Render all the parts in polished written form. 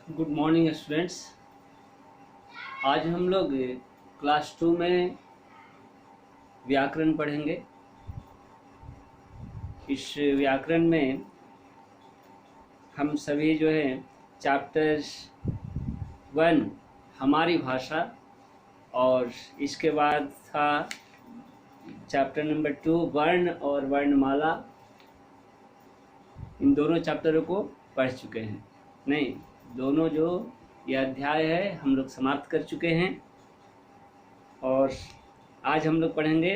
Good morning students. आज हम लोग क्लास 2 में व्याकरण पढ़ेंगे। इस व्याकरण में हम सभी जो है चैप्टर 1 हमारी भाषा और इसके बाद था चैप्टर नंबर 2 वर्ण और वर्णमाला। इन दोनों चैप्टरों को पढ़ चुके हैं। नहीं, दोनों जो ये अध्याय है हम लोग समाप्त कर चुके हैं और आज हम लोग पढ़ेंगे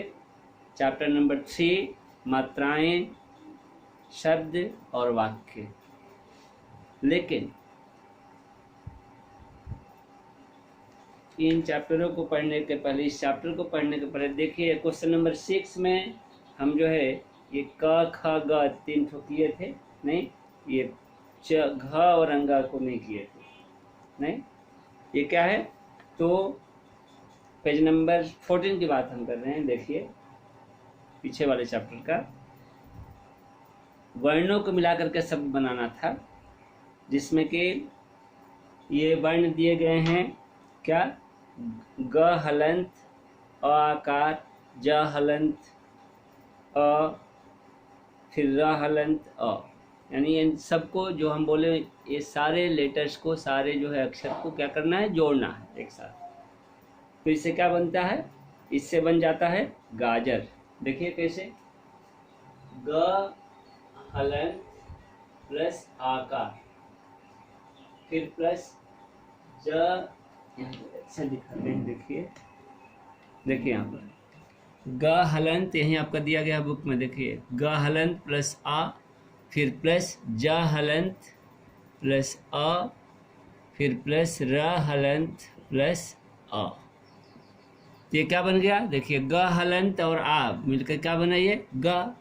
चैप्टर नंबर 3 मात्राएं, शब्द और वाक्य। लेकिन इन चैप्टरों को पढ़ने के पहले, इस चैप्टर को पढ़ने के पहले देखिए क्वेश्चन नंबर 6 में हम जो है ये क ख ग 3 ठो किए थे। नहीं, ये च घ और अंगा को नहीं किए थे। नहीं, ये क्या है? तो पेज नंबर 14 की बात हम कर रहे हैं। देखिए पीछे वाले चैप्टर का वर्णों को मिलाकर के शब्द बनाना था, जिसमें कि ये वर्ण दिए गए हैं। क्या? ग हलंत, अ आकार, ज हलंत, अ, फिर र हलंत, अ। यानी इन सबको जो हम बोले, ये सारे लेटर्स को, सारे जो है अक्षर को क्या करना है? जोड़ना है एक साथ। तो इससे क्या बनता है? इससे बन जाता है गाजर। देखिए कैसे, ग हलंत प्लस आकार, फिर प्लस ज, अच्छा दिखाते हैं। देखिए यहाँ पर ग हलंत, यहीं आपका दिया गया बुक में। देखिए ग हलंत प्लस आ, फिर प्लस ज हलंत प्लस अ, फिर प्लस र हलंत प्लस अ। ये क्या बन गया? देखिए ग हलंत और आ मिलकर क्या बना? ये ग।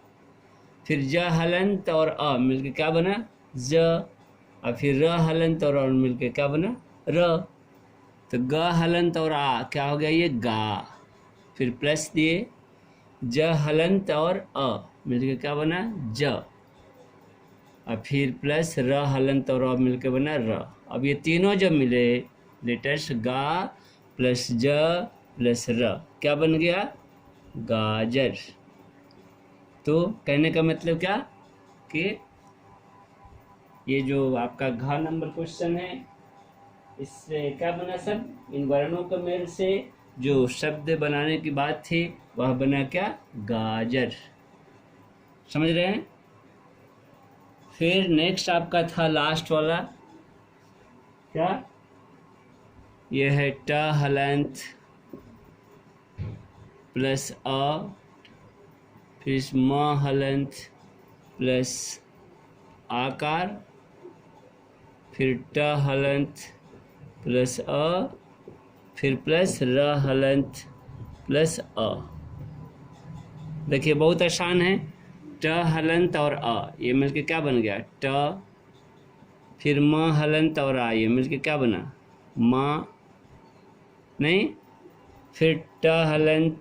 फिर ज हलंत और अ मिलकर क्या बना? ज। और फिर र हलंत और मिलकर क्या बना? र। तो ग हलंत और आ क्या हो गया? ये गा। फिर प्लस दिए ज हलंत और अ मिलकर क्या बना? ज। और फिर प्लस र हलंत और अ मिलकर बना र। अब ये तीनों जब मिले लेटर्स, गा प्लस ज प्लस र, क्या बन गया? गाजर। तो कहने का मतलब क्या कि ये जो आपका घ नंबर क्वेश्चन है, इससे क्या बना? सब इन वर्णों के मेल से जो शब्द बनाने की बात थी वह बना क्या? गाजर। समझ रहे हैं? फिर नेक्स्ट आपका था लास्ट वाला, क्या? यह है ट हलंत प्लस अ, फिर म हलंत प्लस आकार, फिर ट हलंत प्लस अ, फिर प्लस र हलंत प्लस अ। देखिए बहुत आसान है। ट हलंत और अ ये मिलके क्या बन गया? ट। फिर म हलंत और आ ये मिलके क्या बना? म। नहीं, फिर ट हलंत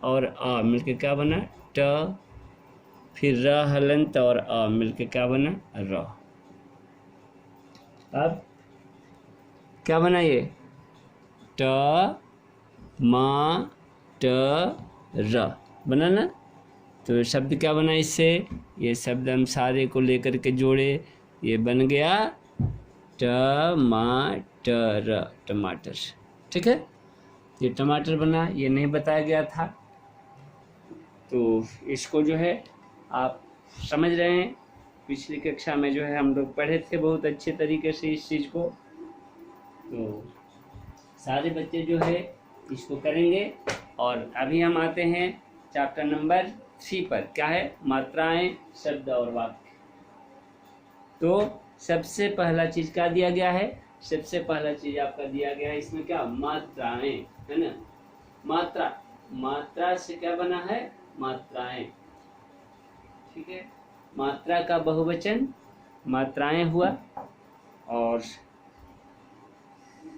और अ मिलके क्या बना? ट। फिर र हलंत और अ मिलके क्या बना? र। अब क्या बना? ये ट म ट र बना ना। तो शब्द क्या बना इससे? ये शब्द हम सारे को लेकर के जोड़े, ये बन गया टमाटर, टमाटर। ठीक है, ये टमाटर बना, ये नहीं बताया गया था। तो इसको जो है आप समझ रहे हैं। पिछली कक्षा में जो है हम लोग पढ़े थे बहुत अच्छे तरीके से इस चीज़ को। तो सारे बच्चे जो है इसको करेंगे। और अभी हम आते हैं चैप्टर नंबर 3 पर। क्या है? मात्राएं, शब्द और वाक्य। तो सबसे पहला चीज क्या दिया गया है? सबसे पहला चीज आपका दिया गया है इसमें क्या? मात्राएं, है ना। मात्रा, मात्रा से क्या बना है? मात्राएं। ठीक है, मात्रा का बहुवचन मात्राएं हुआ। और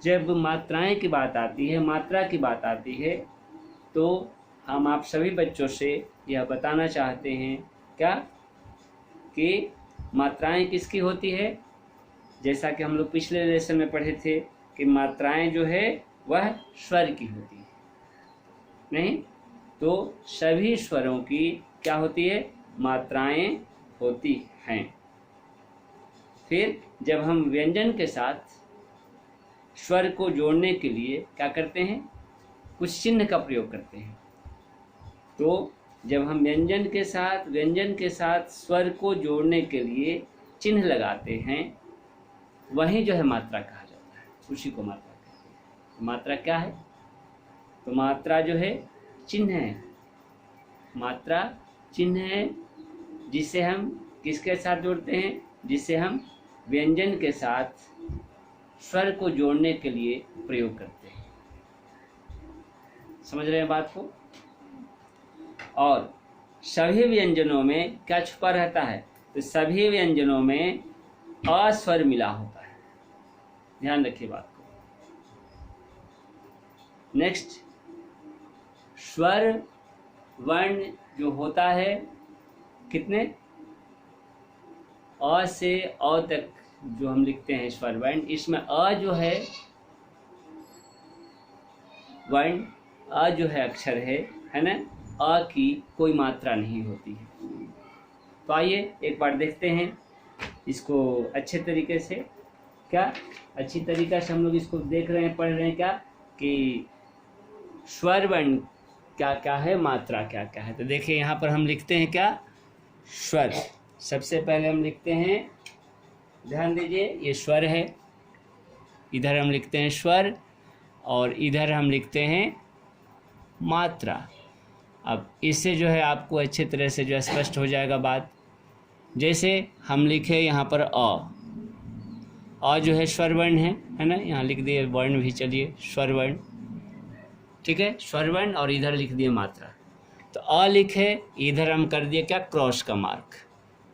जब मात्राएं की बात आती है, मात्रा की बात आती है, तो हम आप सभी बच्चों से यह बताना चाहते हैं क्या कि मात्राएं किसकी होती है? जैसा कि हम लोग पिछले लेसन में पढ़े थे कि मात्राएं जो है वह स्वर की होती है, नहीं तो सभी स्वरों की क्या होती है, मात्राएं होती हैं। फिर जब हम व्यंजन के साथ स्वर को जोड़ने के लिए क्या करते हैं, कुछ चिन्ह का प्रयोग करते हैं। तो जब हम व्यंजन के साथ स्वर को जोड़ने के लिए चिन्ह लगाते हैं, वही जो है मात्रा कहा जाता है, उसी को मात्रा कहते हैं। मात्रा क्या है, तो मात्रा जो है चिन्ह है, मात्रा चिन्ह है जिसे हम किसके साथ जोड़ते हैं, जिसे हम व्यंजन के साथ स्वर को जोड़ने के लिए प्रयोग करते हैं। समझ रहे हैं बात को। और सभी व्यंजनों में क्या छुपा रहता है, तो सभी व्यंजनों में अ स्वर मिला होता है, ध्यान रखिए बात को। नेक्स्ट, स्वर वर्ण जो होता है कितने, अ से अ तक जो हम लिखते हैं स्वर वर्ण, इसमें अ जो है वर्ण, अ जो है अक्षर है ना, अ की कोई मात्रा नहीं होती है। तो आइए एक बार देखते हैं इसको अच्छे तरीके से। क्या अच्छी तरीके से हम लोग इसको देख रहे हैं, पढ़ रहे हैं क्या, कि स्वर वर्ण क्या क्या है, मात्रा क्या क्या है। तो देखिए यहाँ पर हम लिखते हैं क्या, स्वर। सबसे पहले हम लिखते हैं, ध्यान दीजिए, ये स्वर है, इधर हम लिखते हैं स्वर और इधर हम लिखते हैं मात्रा। अब इससे जो है आपको अच्छे तरह से जो है स्पष्ट हो जाएगा बात। जैसे हम लिखे यहाँ पर अ जो है स्वर वर्ण है ना, यहाँ लिख दिए वर्ण भी, चलिए स्वर वर्ण, ठीक है, स्वर वर्ण, और इधर लिख दिए मात्रा। तो अ लिखे, इधर हम कर दिए क्या, क्रॉस का मार्क,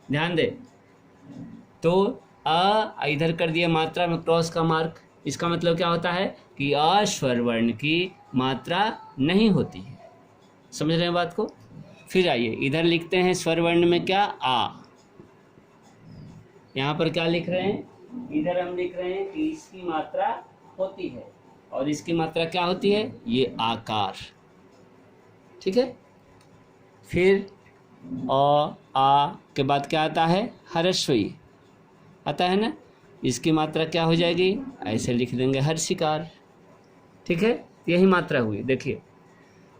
ध्यान दे। तो अ इधर कर दिए मात्रा में क्रॉस का मार्क, इसका मतलब क्या होता है कि अ स्वर वर्ण की मात्रा नहीं होती है। समझ रहे हैं बात को। फिर आइए इधर लिखते हैं स्वर वर्ण में क्या, आ। यहाँ पर क्या लिख रहे हैं, इधर हम लिख रहे हैं कि इसकी मात्रा होती है, और इसकी मात्रा क्या होती है, ये आकार, ठीक है। फिर आ के बाद क्या आता है, हर्षई आता है ना, इसकी मात्रा क्या हो जाएगी, ऐसे लिख देंगे हर्षिकार, ठीक है। यही मात्रा हुई, देखिए।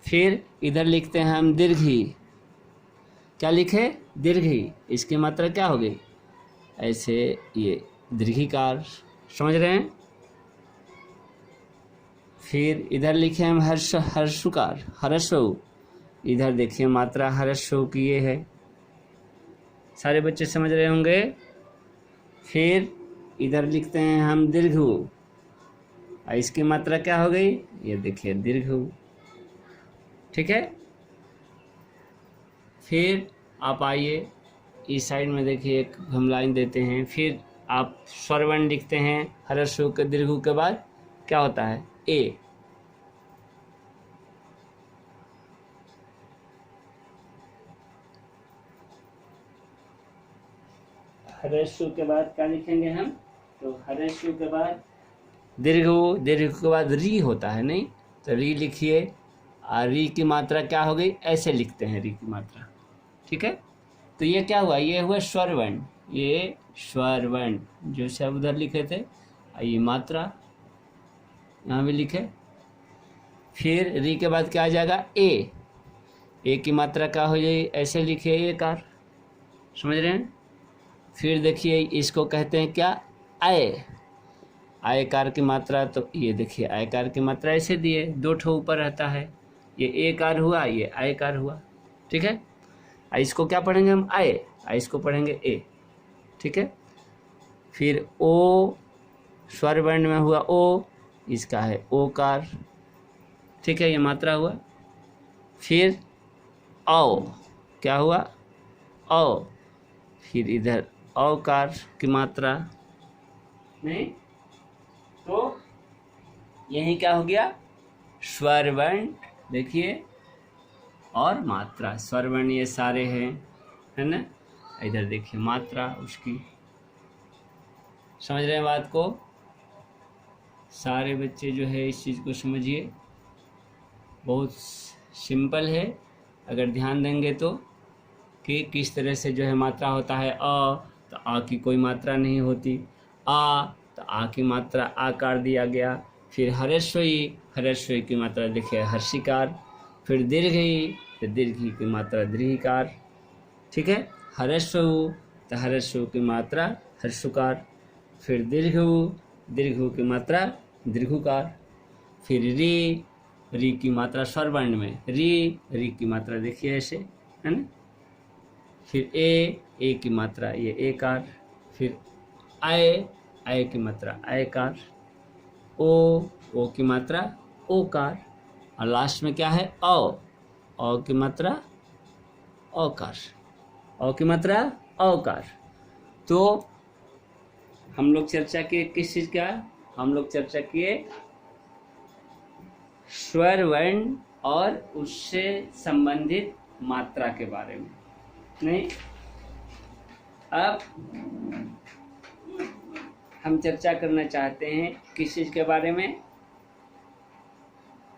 फिर इधर लिखते हैं हम दीर्घी, क्या लिखे, दीर्घी, इसकी मात्रा क्या हो गई, ऐसे ये दीर्घिकार, समझ रहे हैं। फिर इधर लिखे हम हर्षुकार, हर्षो, इधर देखिए मात्रा हर्षो की ये है, सारे बच्चे समझ रहे होंगे। फिर इधर लिखते हैं हम दीर्घु, इसकी मात्रा क्या हो गई, ये देखिए दीर्घु, ठीक है। फिर आप आइए इस साइड में, देखिए एक हम लाइन देते हैं। फिर आप स्वर वर्ण लिखते हैं, हर्षु के दीर्घु के बाद क्या होता है, ए। हर्षु के बाद क्या लिखेंगे हम, तो हर्षु के बाद दीर्घु, दीर्घ के बाद री होता है, नहीं तो री लिखिए, और री की मात्रा क्या हो गई, ऐसे लिखते हैं री की मात्रा, ठीक है। तो ये क्या हुआ, ये हुआ स्वर वर्ण, ये स्वर वर्ण जो सब उधर लिखे थे, ये मात्रा यहाँ भी लिखे। फिर री के बाद क्या आ जाएगा, ए की मात्रा क्या हो जाएगी, ऐसे लिखिए ए कार, समझ रहे हैं। फिर देखिए इसको कहते हैं क्या, आय, आयकार की मात्रा, तो ये देखिए आयकार की मात्रा ऐसे दिए, दो ठो ऊपर रहता है, ये ए कार हुआ, ये आयकार हुआ, ठीक है। इसको क्या पढ़ेंगे हम, आय, इसको पढ़ेंगे ए, ठीक है। फिर ओ, स्वर वर्ण में हुआ ओ, इसका है ओकार, ठीक है, ये मात्रा हुआ। फिर औ, क्या हुआ, औ, फिर इधर औकार की मात्रा, नहीं तो यही क्या हो गया, स्वर वर्ण, देखिए, और मात्रा। स्वर वर्ण ये सारे हैं, है ना, इधर देखिए मात्रा उसकी, समझ रहे हैं बात को? सारे बच्चे जो है इस चीज़ को समझिए, बहुत सिंपल है अगर ध्यान देंगे तो, कि किस तरह से जो है मात्रा होता है। तो आ की कोई मात्रा नहीं होती, तो आ की मात्रा आकार दिया गया। फिर हर्षई की मात्रा देखिए हर्षिकार। फिर दीर्घई तो दीर्घी की मात्रा दीर्घिकार। ठीक है, हर्षऊ तो हर्षऊ की मात्रा हर्षुकार। फिर दीर्घऊ की मात्रा दीर्घुकार। फिर री की मात्रा स्वरवर्ण में री की मात्रा देखिए ऐसे, है ना। फिर ए की मात्रा ये एकार। फिर आय की मात्रा आयकार। ओ की मात्रा ओकार। और लास्ट में क्या है औ की मात्रा औकार। औ की मात्रा औकार। तो हम लोग चर्चा किए किस चीज का? हम लोग चर्चा किए स्वर वर्ण और उससे संबंधित मात्रा के बारे में। नहीं, अब हम चर्चा करना चाहते हैं किस चीज के बारे में?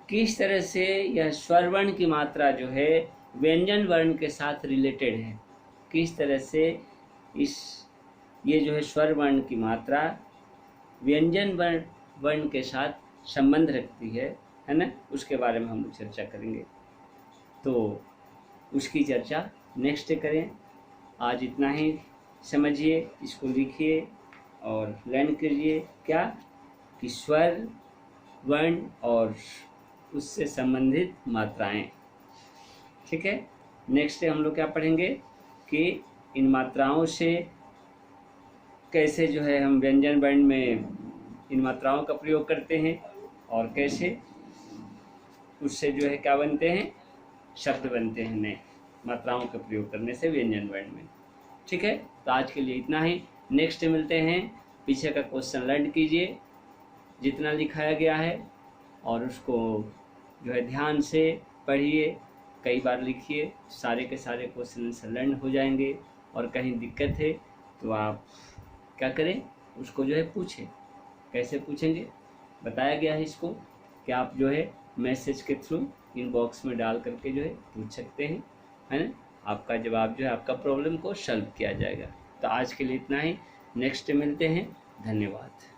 किस तरह से यह स्वर वर्ण की मात्रा जो है व्यंजन वर्ण के साथ रिलेटेड है। किस तरह से ये जो है स्वर वर्ण की मात्रा व्यंजन वर्ण के साथ संबंध रखती है ना, उसके बारे में हम लोग चर्चा करेंगे। तो उसकी चर्चा नेक्स्ट डे करें। आज इतना ही समझिए, इसको लिखिए और लर्न करिए क्या कि स्वर वर्ण और उससे संबंधित मात्राएं। ठीक है, नेक्स्ट डे हम लोग क्या पढ़ेंगे कि इन मात्राओं से कैसे जो है हम व्यंजन वर्ण में इन मात्राओं का प्रयोग करते हैं और कैसे उससे जो है क्या बनते हैं, शब्द बनते हैं नए मात्राओं का प्रयोग करने से व्यंजन वर्ण में। ठीक है, तो आज के लिए इतना ही। नेक्स्ट डे मिलते हैं। पीछे का क्वेश्चन लर्न कीजिए जितना लिखाया गया है और उसको जो है ध्यान से पढ़िए, कई बार लिखिए, सारे के सारे क्वेश्चन से लर्न हो जाएंगे। और कहीं दिक्कत है तो आप क्या करें, उसको जो है पूछें। कैसे पूछेंगे बताया गया है इसको कि आप जो है मैसेज के थ्रू इनबॉक्स में डाल करके जो है पूछ सकते हैं, है ना। आपका जवाब जो है आपका प्रॉब्लम को सॉल्व किया जाएगा। तो आज के लिए इतना ही, नेक्स्ट मिलते हैं। धन्यवाद।